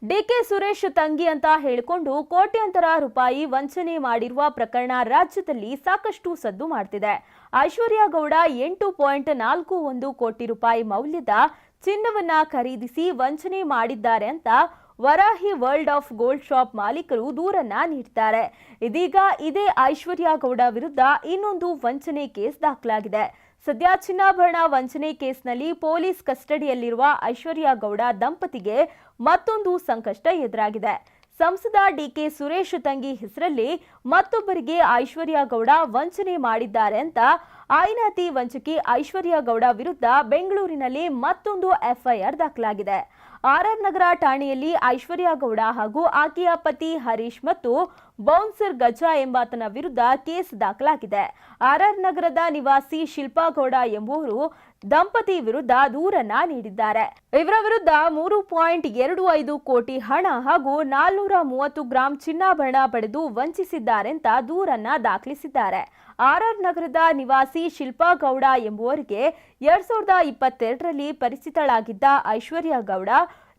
DK Suresh ತಂಗಿ ಅಂತ ಹೇಳಿಕೊಂಡು ಕೋಟ್ಯಾಂತರ ರೂಪಾಯಿ ವಂಚನೆ ಮಾಡಿರುವ ಪ್ರಕರಣ ರಾಜ್ಯದಲ್ಲಿ ಸಾಕಷ್ಟು ಸದ್ದು ಮಾಡ್ತಿದೆ. ಐಶ್ವರ್ಯ ಗೌಡ 8.41 ಕೋಟಿ ರೂಪಾಯಿ ಮೌಲ್ಯದ ಚಿನ್ನವನ್ನ ಖರೀದಿಸಿ ವಂಚನೆ ಮಾಡಿದ್ದಾರೆ ಅಂತ Varahi world of gold shop ಮಾಲೀಕರು ದೂರನ್ನ ನೀಡಿದ್ದಾರೆ. ಇದೀಗ ಇದೇ ಐಶ್ವರ್ಯ ಗೌಡ ವಿರುದ್ಧ ಇನ್ನೊಂದು ವಂಚನೆ ಕೇಸ್ ದಾಖಲಾಗಿದೆ. ಸದ್ಯ ಚಿನ್ನಾಭರಣ ವಂಚನೆ ಕೇಸ್ನಲ್ಲಿ ಪೊಲೀಸ್ ಕಸ್ಟಡಿಯಲ್ಲಿರುವ ಐಶ್ವರ್ಯ ಗೌಡ ದಂಪತಿಗೆ ಮತ್ತೊಂದು ಸಂಕಷ್ಟ ಎದುರಾಗಿದೆ. ಸಂಸದ ಡಿಕೆ ಸುರೇಶ್ ತಂಗಿ ಹೆಸರಲ್ಲಿ ಮತ್ತೊಬ್ಬರಿಗೆ ಐಶ್ವರ್ಯ ಗೌಡ ವಂಚನೆ ಮಾಡಿದ್ದಾರೆ ಅಂತ ಆಯ್ನಾತಿ ವಂಚಕಿ ಐಶ್ವರ್ಯ ಗೌಡ ವಿರುದ್ಧ ಬೆಂಗಳೂರಿನಲ್ಲಿ ಮತ್ತೊಂದು ಎಫ್ಐಆರ್ ದಾಖಲಾಗಿದೆ. ಆರ್ಆರ್ ನಗರ ಠಾಣೆಯಲ್ಲಿ ಐಶ್ವರ್ಯ ಗೌಡ ಹಾಗೂ ಆಕೆಯ ಪತಿ ಹರೀಶ್ ಮತ್ತು ಬೌನ್ಸರ್ ಗಜ ಎಂಬಾತನ ವಿರುದ್ಧ ಕೇಸ್ ದಾಖಲಾಗಿದೆ. ಆರ್ಆರ್ ನಗರದ ನಿವಾಸಿ ಶಿಲ್ಪಾ ಗೌಡ ಎಂಬುವರು ದಂಪತಿ ವಿರುದ್ಧ ದೂರನ್ನ ನೀಡಿದ್ದಾರೆ. ಇವರ ವಿರುದ್ಧ 3.25 ಕೋಟಿ ಹಣ ಹಾಗೂ 430 ಗ್ರಾಂ ಚಿನ್ನಾಭರಣ ಪಡೆದು ವಂಚಿಸಿದ್ದಾರೆಂತ ದೂರನ್ನ ದಾಖಲಿಸಿದ್ದಾರೆ. ಆರ್ಆರ್ ನಗರದ ನಿವಾಸಿ ಶಿಲ್ಪಾ ಗೌಡ ಎಂಬುವರಿಗೆ 2022ರಲ್ಲಿ ಪರಿಚಿತಳಾಗಿದ್ದ ಐಶ್ವರ್ಯ ಗೌಡ,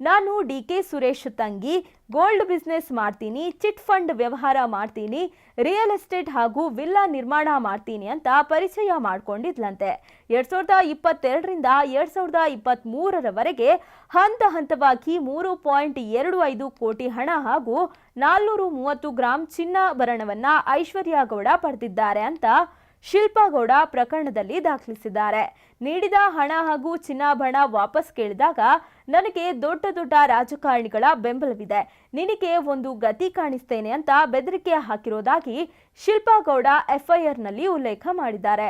ನಾನು ಡಿಕೆ ಸುರೇಶ್ ತಂಗಿ, ಗೋಲ್ಡ್ ಬಿಸ್ನೆಸ್ ಮಾಡ್ತೀನಿ, ಚಿಟ್ ಫಂಡ್ ವ್ಯವಹಾರ ಮಾಡ್ತೀನಿ, ರಿಯಲ್ ಎಸ್ಟೇಟ್ ಹಾಗೂ ವಿಲ್ಲಾ ನಿರ್ಮಾಣ ಮಾಡ್ತೀನಿ ಅಂತ ಪರಿಚಯ ಮಾಡಿಕೊಂಡಿದ್ಲಂತೆ. 2022ರಿಂದ 2023ರವರೆಗೆ ಹಂತ ಹಂತವಾಗಿ 3.25 ಕೋಟಿ ಹಣ ಹಾಗೂ 430 ಗ್ರಾಂ ಚಿನ್ನಾಭರಣವನ್ನ ಐಶ್ವರ್ಯ ಗೌಡ ಪಡೆದಿದ್ದಾರೆ ಅಂತ ಶಿಲ್ಪಾ ಗೌಡ ಪ್ರಕರಣದಲ್ಲಿ ದಾಖಲಿಸಿದ್ದಾರೆ. ನೀಡಿದ ಹಣ ಹಾಗೂ ಚಿನ್ನಾಭರಣ ವಾಪಸ್ ಕೇಳಿದಾಗ ನನಗೆ ದೊಡ್ಡ ದೊಡ್ಡ ರಾಜಕಾರಣಿಗಳ ಬೆಂಬಲವಿದೆ, ನಿನಗೆ ಒಂದು ಗತಿ ಕಾಣಿಸ್ತೇನೆ ಅಂತ ಬೆದರಿಕೆ ಹಾಕಿರೋದಾಗಿ ಶಿಲ್ಪಾ ಗೌಡ ಎಫ್ಐಆರ್ನಲ್ಲಿ ಉಲ್ಲೇಖ ಮಾಡಿದ್ದಾರೆ.